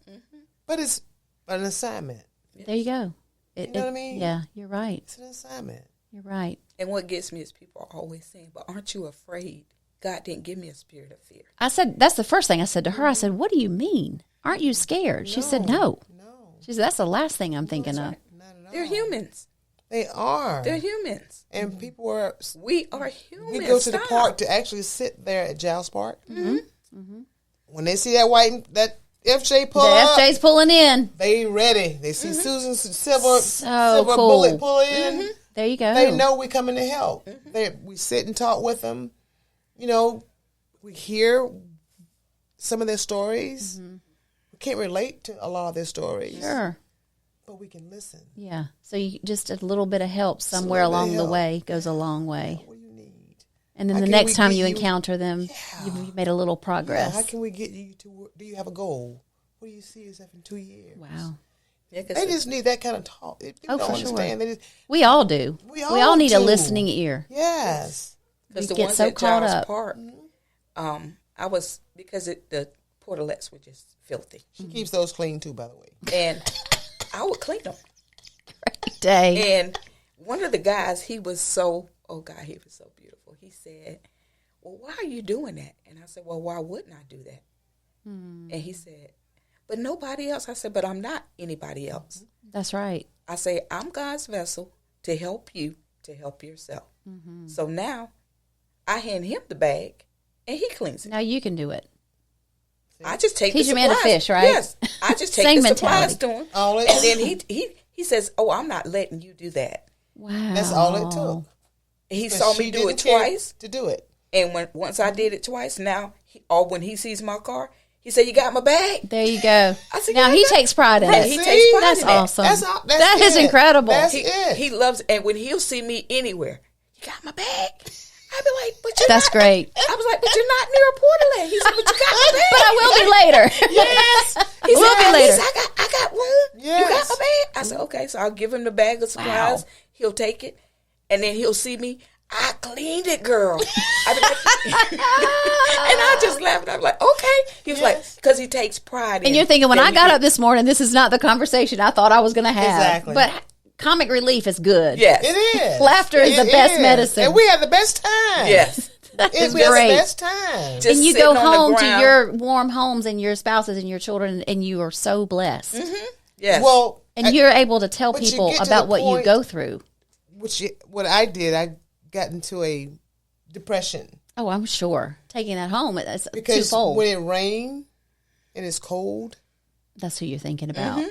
But it's an assignment. There you go. You know what I mean? Yeah, you're right. It's an assignment. You're right. And what gets me is people are always saying, but aren't you afraid? God didn't give me a spirit of fear. I said, that's the first thing I said to her. I said, what do you mean? Aren't you scared? She said, no. No. She said, that's the last thing I'm thinking of. Not at all. They're humans. They are. They're humans. And people are. We are humans. We go to the park to actually sit there at Giles Park. When they see that white, that FJ pull The up, FJ's pulling in. they ready. They see Susan's silver cool. bullet pull in. There you go. They know we coming to help. We sit and talk with them. You know, we hear some of their stories. We can't relate to a lot of their stories. Sure. But we can listen. Yeah. So you, just a little bit of help somewhere little bit of along the help. way goes a long way. What do you need? And then How the can next we time get you you- encounter them, you've made a little Yeah, progress. how can we get you to work? Do you have a goal? What do you see yourself in 2 years? Wow. Yeah, 'cause They just need that kind of talk. People don't for sure. understand. They just, We all do. We We all all need a do. listening ear. yes. Because We the get ones so at caught Giles up. Park, I was, because the portalettes were just filthy. She keeps those clean too, by the way. And I would clean them. Day. And one of the guys, he was so beautiful. He said, well, why are you doing that? And I said, well, why wouldn't I do that? And he said, but nobody else. I said, but I'm not anybody else. That's right. I say, I'm God's vessel to help you, to help yourself. So now I hand him the bag and he cleans it. Now you can do it. I just take Teach the a man to supplies. fish, right? Yes. I just take Same the supplies mentality. to him. And then he says, oh, I'm not letting you do that. Wow. That's all it took. He But saw she me do it didn't care twice. to do it. And once I did it twice, now, when he sees my car, he said, you got my bag? There you go. I said, now yeah, he I got- takes pride in Right, it. he takes pride That's in that. awesome. That's That is it. incredible. That's it. He loves, and when he'll see me anywhere, you got my bag? I'd be like, but you're That's not. great. I was like, but you're not near a portalet. He said, but you got my bag. But I will be later. Yes. He We'll said, be later. "Alice, I got room. You got Yes. my bag?" I said, "Okay." So I'll give him the bag of supplies. Wow. He'll take it, and then he'll see me. I cleaned it, girl. I be like, and I just laughed. I'm like, "Okay." He's like, because he takes pride in. And you're thinking, when that I he got did- up this morning, this is not the conversation I thought I was going to have. Exactly. But comic relief is good. Yes, It is. Laughter is the best is. medicine. And we had the best time. yes. It's We had great. the best time. Just And you sitting go on the home to ground. your warm homes and your spouses and your children, and you are so blessed. Yes. Well, And you're able to tell but you people get to about the what you point- go through. what I did, I got into a depression Oh, I'm sure. Taking that home, it's because twofold. when it rained and it's cold, That's who you're thinking about.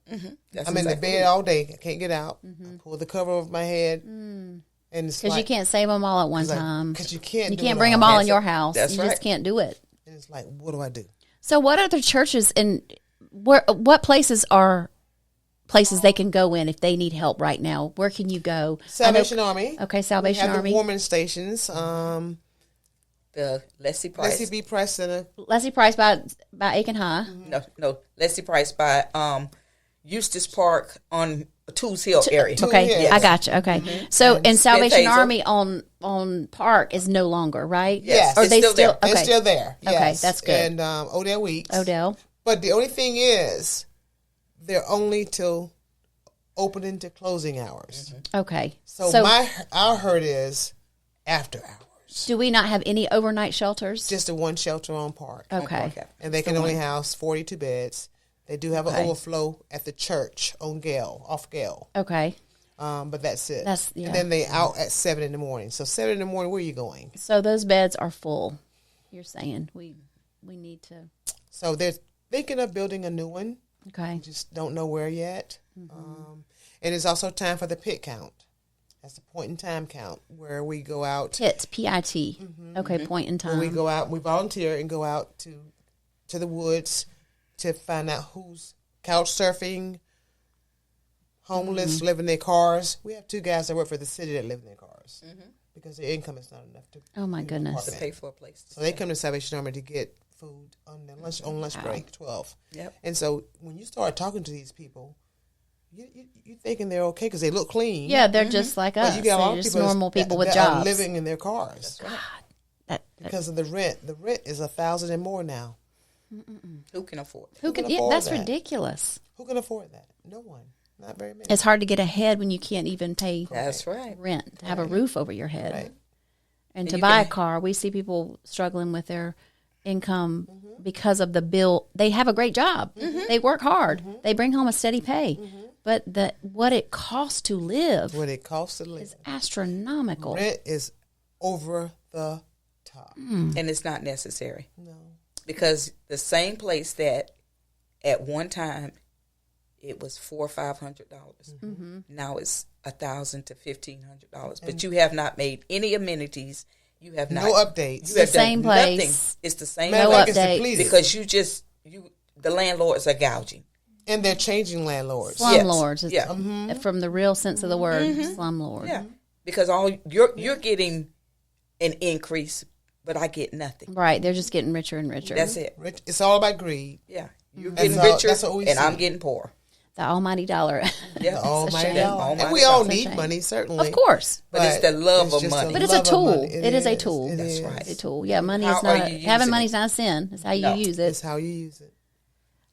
That's I'm in the exactly bed it. all day. I can't get out. I pull the cover over my head, and it's Because like, you can't save them all at one time. because you can't. You do can't it bring them all. all in your house. That's you right. just can't do it. And it's like, what do I do? So, what other churches and what places are places they can go in if they need help right now? Where can you go? Salvation Army. Okay, Salvation We have Army. the warming stations. The Leslie Price. Leslie B. Price Center. Leslie Price by Aiken High. No, Leslie Price by Eustis Park on Tools Hill area. Okay, Yes. I got you. Okay, so and Salvation Hazel. Army on Park is no longer right. Yes. Are It's they still there. Okay, It's still there. Okay, Yes. that's good. And Odell Weeks. Odell. But the only thing is, they're only till opening to closing hours. Okay. So our hurt is after hours. Do we not have any overnight shelters? Just the one shelter on Park. Okay. And they can only house 42 beds. They do have an overflow at the church on off Gale. Okay. But that's it. Yeah. And then they out at 7 in the morning. So 7 in the morning, where are you going? So those beds are full. You're saying we need to. So they're thinking of building a new one. Okay. Just don't know where yet. And it's also time for the pit count. That's the point in time count where we go out. PIT, P-I-T. Okay, point in time. Where we go out, we volunteer and go out to the woods to find out who's couch surfing, homeless, live in their cars. We have 2 guys that work for the city that live in their cars because their income is not enough to. Oh my goodness! To pay for a place. So they come to Salvation Army to get food on their lunch break 12. Yep. And so when you start talking to these people, you thinking they're okay because they look clean. Yeah, they're just like us. But you got a lot They're of just people normal people with that jobs are living in their cars. God, Because of the rent. The rent is $1,000 and more now. Who can afford it? who can? afford That's that? ridiculous. Who can afford that? No one. Not very many. It's hard to get ahead when you can't even pay That's right. rent, to have a roof over your head, Right. and to buy a car. We see people struggling with their income because of the bill. They have a great job. They work hard. They bring home a steady pay. But what it costs to live What it costs to live. is astronomical. Rent is over the top. And it's not necessary. No. Because the same place that at one time it was $400 or $500, now it's $1,000 to $1,500. But you have not made any amenities. You have not No updates. You have The same done place. nothing. It's the same Matter of No fact, it's updates. depleted. because the landlords are gouging. And they're changing landlords. Slumlords, Yeah. from the real sense of the word, slumlord. Yeah, because you're getting an increase, but I get nothing. Right, they're just getting richer and richer. That's it. It's all about greed. Yeah, you're That's getting all- richer, that's what we and see. I'm getting poor. The almighty dollar. Yeah, Oh It's a my shame. God. And Almighty we all God. It's a need shame. money, certainly. Of course. But it's the love of just money. But it's a love of tool. money. It is a tool. It That's is. right. It's a tool. Yeah, money How is are not, you having using money's not a sin. It's how you No. use It's it. how you use it.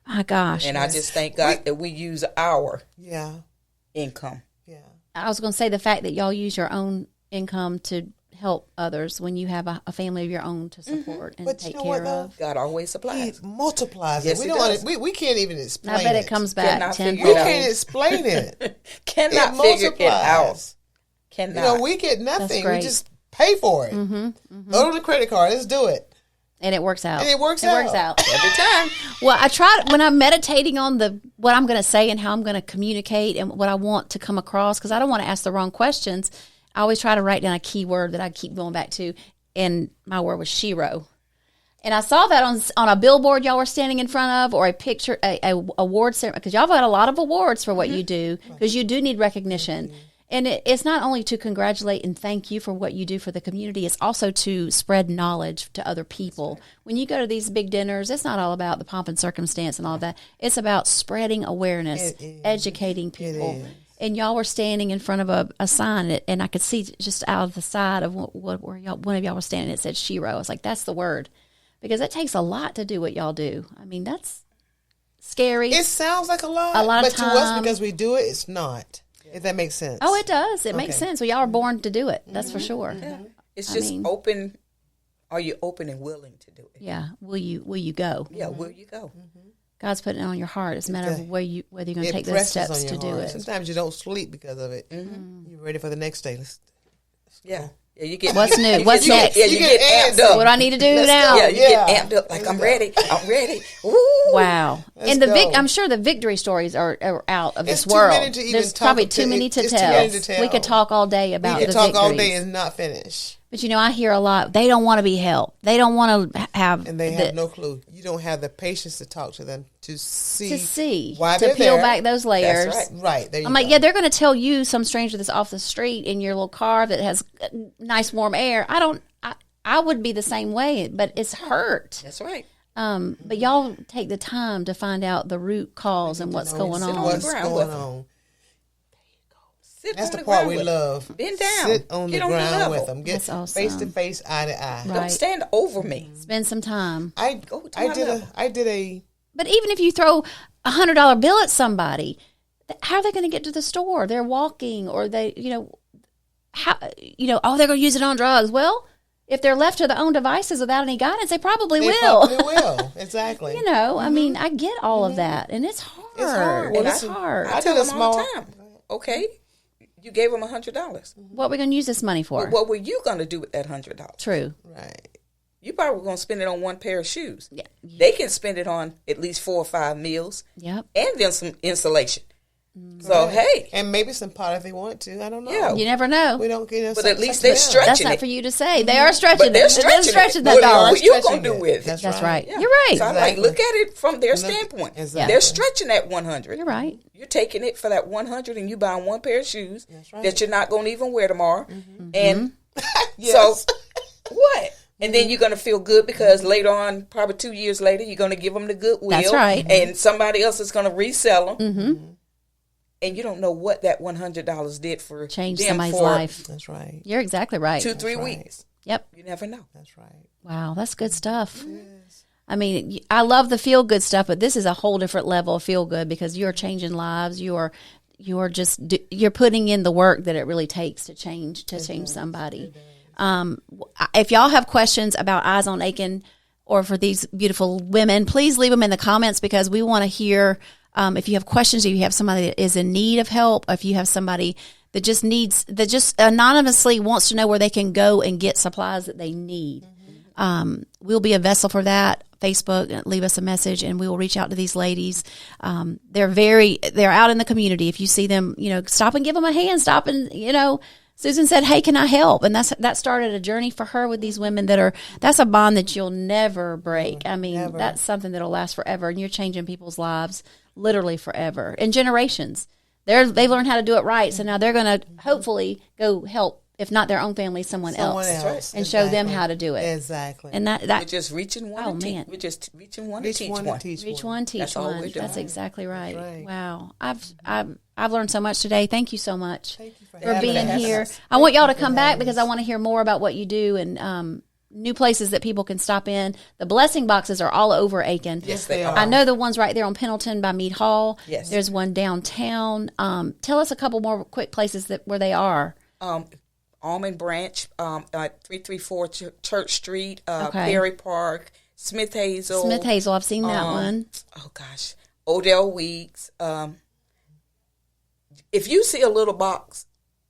My gosh. And I just thank God that we use our Yeah. income. Yeah. I was going to say the fact that y'all use your own income to help others when you have a family of your own to support and But you take know care what, though? of. God always He supplies. multiplies Yes, it. he We don't. does. We can't even explain I bet it comes back Cannot figure We it out. can't explain it. Cannot It figure it out. multiplies. Cannot. You know, we get nothing. That's We great. just pay for it. Go to the credit card. Let's do it. And it works out. And it works It out. works out. Every time. Well, I try when I'm meditating on what I'm going to say and how I'm going to communicate and what I want to come across, because I don't want to ask the wrong questions. I always try to write down a key word that I keep going back to, and my word was shiro. And I saw that on a billboard y'all were standing in front of, or a picture, a award ceremony, because y'all got a lot of awards for what you do, because you do need recognition. And it's not only to congratulate and thank you for what you do for the community, it's also to spread knowledge to other people. When you go to these big dinners, it's not all about the pomp and circumstance and all that. It's about spreading awareness, educating people. And y'all were standing in front of a sign, and I could see just out of the side of where one of y'all was standing, it said Shiro. I was like, that's the word. Because it takes a lot to do what y'all do. I mean, that's scary. It sounds like a lot. A lot of but to us, time. because we do it, it's not. If that makes sense. Oh, it does. It makes Okay. sense. Well, y'all are born to do it. That's for sure. It's I just mean- open. Are you open and willing to do it? Yeah. Will you go? Yeah, will you go? God's putting it on your heart. It's a matter of whether you're going to It take those presses steps on your to do heart. it. Sometimes you don't sleep because of it. You're ready for the next day. Yeah. Yeah, you get What's new? you What's get- next? Yeah, You you get get amped antsy. up. What do I need to do Let's now? Yeah, you Yeah. get amped up like I'm ready. I'm ready. Woo. Wow. Let's And go. I'm sure the victory stories are out of It's this too world. many to even There's talk probably to- too many to it's too tell. many to tell. We could talk all day about We the can talk all victories. day and not finish. But I hear a lot. They don't want to be helped. They don't want to have. And they have no clue. You don't have the patience to talk to them to see why to they're peel there. back those layers. That's right. Right. There you I'm like, go. yeah, they're going to tell you some stranger that's off the street in your little car that has nice warm air. I would be the same way, but it's hurt. That's right. But y'all take the time to find out the root cause and what's going on. What's ground with going them. on? Sit That's on the part ground we with love. them. Bend down. Sit on Get the on ground level. with them. Get That's awesome. face to face, eye to eye. Right. Don't stand over me. Spend some time. Go to my level. I did But even if you throw $100 bill at somebody, how are they going to get to the store? They're walking, or they, oh, they're going to use it on drugs. Well, if they're left to their own devices without any guidance, they probably will. Exactly. I mean, I get all of that, and it's hard. It's hard. Well, it's hard. I tell them all the time, okay, you gave them $100. What are we going to use this money for? What were you going to do with that $100? True. Right. You probably were going to spend it on one pair of shoes. Yeah. They can spend it on at least 4 or 5 meals. Yep. And then some insulation. So, hey. And maybe some pot if they want to. I don't know. Yeah. You never know. We don't get But at least they're stretching That's not it. for you to say. They are stretching But they're it. They're stretching that What dollar. are you going to do with it? That's right. Yeah. You're right. So I'm like, look at it from their standpoint. Exactly. They're stretching that 100. You're right. You're taking it for that 100 and you buying one pair of shoes right. that you're not going to even wear tomorrow. And Yes. so what? And then you're going to feel good because later on, probably 2 years later, you're going to give them the goodwill. That's right. And somebody else is going to resell them. And you don't know what that $100 did for Change them somebody's for life. That's right. You're exactly right. 2-3 weeks. Yep. You never know. That's right. Wow, that's good stuff. I mean, I love the feel good stuff, but this is a whole different level of feel good because you're changing lives. You're putting in the work that it really takes to change somebody. If y'all have questions about Eyes on Aiken or for these beautiful women, please leave them in the comments because we want to hear. If you have questions, if you have somebody that is in need of help, if you have somebody that just anonymously wants to know where they can go and get supplies that they need, we'll be a vessel for that. Facebook, leave us a message, and we will reach out to these ladies. They're out in the community. If you see them, stop and give them a hand. Stop and Susan said, "Hey, can I help?" And that started a journey for her with these women that's a bond that you'll never break. I mean, that's something that'll last forever, and you're changing people's lives literally forever and generations. They've learned how to do it right, so now they're going to hopefully go help, if not their own family, someone else. And show them how to do it. Exactly. And that We're just reaching one. Oh, man. We're just reaching one to teach one. Reach one, teach That's all one. we're doing. That's exactly right. right. Wow, I've learned so much today. Thank you so much Thank you for being here. I want y'all to come back because I want to hear more about what you do and new places that people can stop in. The blessing boxes are all over Aiken. Yes, they are. I know the ones right there on Pendleton by Mead Hall. Yes. There's one downtown. Tell us a couple more quick places where they are. Almond Branch, 334 Church Street, Okay. Perry Park, Smith Hazel. Smith Hazel, I've seen that one. Oh, gosh. Odell Weeks. If you see a little box,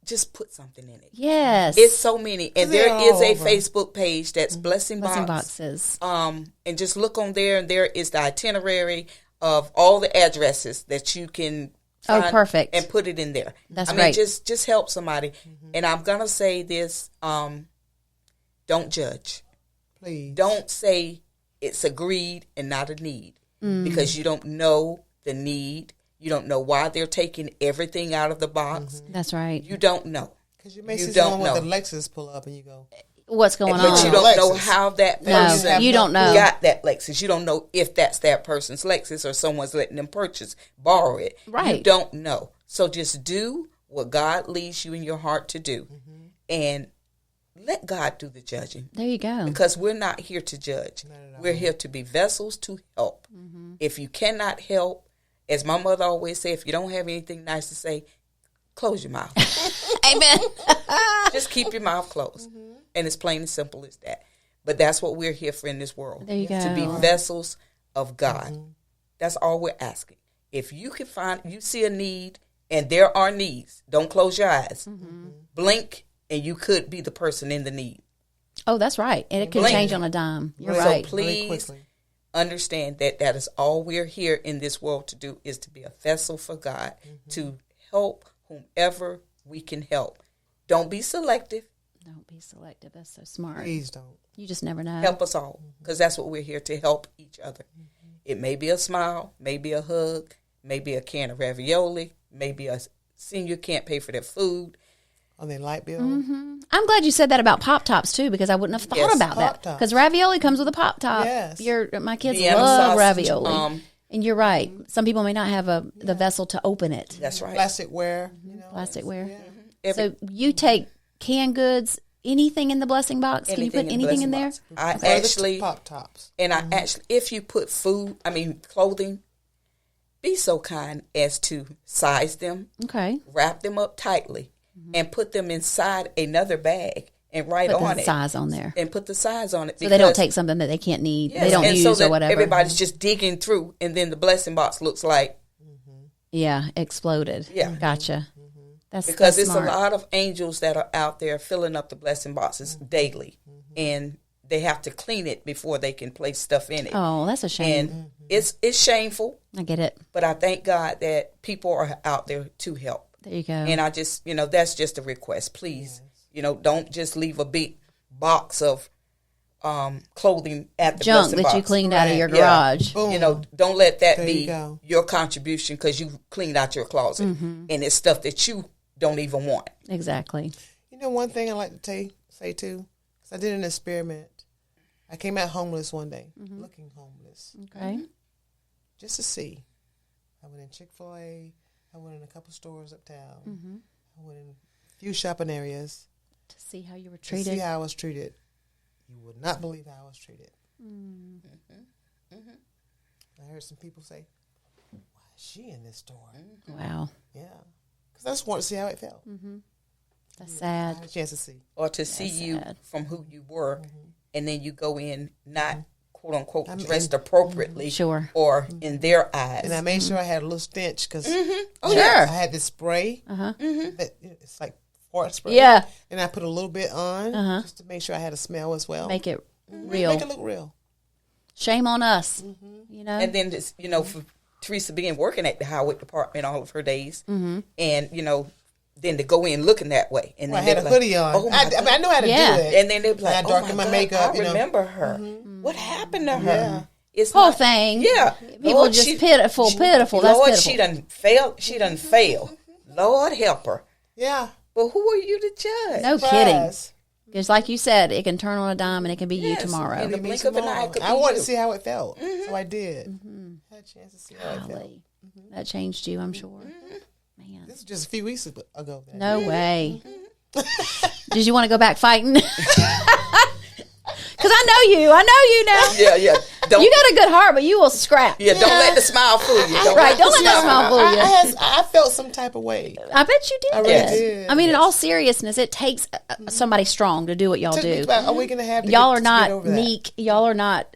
just put something in it. Yes. It's so many. And They're there is all a over. Facebook page that's Blessing blessing Box. boxes. And just look on there, and there is the itinerary of all the addresses that you can Oh, find perfect. and put it in there. That's I mean, great. just help somebody. And I'm gonna say this: don't judge. Please. Don't say it's a greed and not a need because you don't know the need. You don't know why they're taking everything out of the box. That's right. You don't know. Because you may You see don't someone with know. a Lexus pull up and you go, What's going But on? you don't know Lexus. how that No, person you don't know. got that Lexus. You don't know if that's that person's Lexus or someone's letting them borrow it. Right. You don't know. So just do what God leads you in your heart to do. And let God do the judging. There you go. Because we're not here to judge. We're here to be vessels to help. If you cannot help, as my mother always said, if you don't have anything nice to say, close your mouth. Amen. Just keep your mouth closed. And it's plain and simple as that. But that's what we're here for in this world. There you To be go. vessels of God. That's all we're asking. If you you see a need, and there are needs, don't close your eyes. Blink, and you could be the person in the need. Oh, that's right. And it could Blink. change on a dime. You're So right. please quickly. understand that is all we're here in this world to do, is to be a vessel for God, to help whomever we can help. Don't be selective. Don't be selective. That's so smart. please don't. You just never know. Help us all, because that's what we're here to help each other. It may be a smile, maybe a hug, maybe a can of ravioli, maybe a senior can't pay for their food. On their light bill. I'm glad you said that about Pop Tops too, because I wouldn't have thought Yes, about that. Pop-Tops. Because ravioli comes with a Pop Top. Yes. My kids Vienna love sausage, ravioli. And you're right. Some people may not have the vessel to open it. That's right. Plasticware. Plasticware. Every- So you take canned goods anything in the blessing box? Can you put anything in there? Box. I Or actually the pop tops. And I actually, if you put clothing, be so kind as to size them, Okay. wrap them up tightly, and put them inside another bag and write Put on the it. size on there. And put the size on it. So they don't take something that they can't need, Yes, they don't and use so that or whatever. everybody's just digging through, and then the blessing box looks like, Yeah, exploded. Yeah. Gotcha. That's because that's it's smart. a lot of angels that are out there filling up the blessing boxes daily, and they have to clean it before they can place stuff in it. Oh, that's a shame. And it's shameful, I get it. but I thank God that people are out there to help. There you go. And I just, that's just a request. Please, don't just leave a big box of clothing at the Junk blessing that box. you cleaned out of your Yeah. garage. Boom. Don't let that There be you go. your contribution because you cleaned out your closet. And it's stuff that you don't even want. Exactly. You know, one thing I like to say too, because I did an experiment. I came out homeless one day, looking homeless, Okay. just to see. I went in Chick-fil-A. I went in a couple stores uptown. I went in a few shopping areas To see how you were to treated. see how I was treated. You would not believe how I was treated. I heard some people say, "Why is she in this store?" Wow. Yeah, because I just wanted to see how it felt. That's I sad. had a chance to see. Or to see you sad. from who you were, and then you go in not quote unquote I mean, dressed appropriately, Sure. or in their eyes. And I made sure I had a little stench because Oh, sure. I had this spray. Uh-huh. That, it's like fart spray. Yeah. And I put a little bit on just to make sure I had a smell as well. Make it real. Make it look real. Shame on us. You know? And then just, for Theresa being working at the highway department all of her days, and then to go in looking that way, and Well, then I had they a be hoodie on. Oh my I mean, I knew how to Yeah. do it. And then they'd be like, And I darkened my God, makeup, I you know. remember her. What happened to her? Yeah. It's Whole not- thing. Yeah. People Lord, just she- pitiful. That's Lord, pitiful. she done failed. She done failed. Lord help her. Yeah. But who are you to judge? No kidding. Surprise. Because like you said, it can turn on a dime and it can be you Yes, tomorrow. in the Me blink of an eye, tomorrow. it could I be wanted you. to see how it felt. So I did. Had a chance to see how it felt. Golly. That changed you, I'm sure. Man. This is just a few weeks ago. That. No way. Did you want to go back fighting? Because I know you. I know you now. Yeah. Don't, You got a good heart, but you will scrap. don't let the smile fool you. Right, don't let that smile fool you. I felt some type of way. I bet you did. I really did. I mean, in all seriousness, it takes somebody strong to do what y'all Took me do. about a week and a half. Y'all are to get not over that. meek. Y'all are not,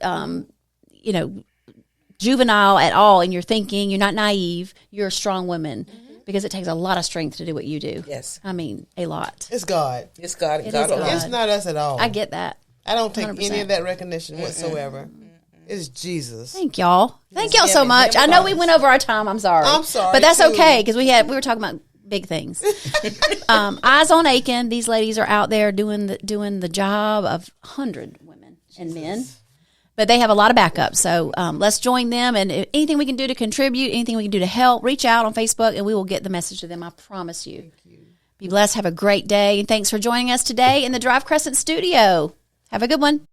juvenile at all in your thinking. You're not naive. You're a strong woman because it takes a lot of strength to do what you do. Yes. I mean, a lot. It's God. It's God. It God is alone. God. It's not us at all. I get that. I don't take 100%. any of that recognition whatsoever. It's Jesus. Thank y'all. Thank y'all so Him much. I know we went over our time. I'm sorry. I'm sorry, but that's too. okay because we were talking about big things. Eyes on Aiken. These ladies are out there doing the job of 100 women and men. But they have a lot of backup. So let's join them. And anything we can do to contribute, anything we can do to help, reach out on Facebook, and we will get the message to them. I promise you. Be blessed. Have a great day. And thanks for joining us today in the Drive Crescent studio. Have a good one.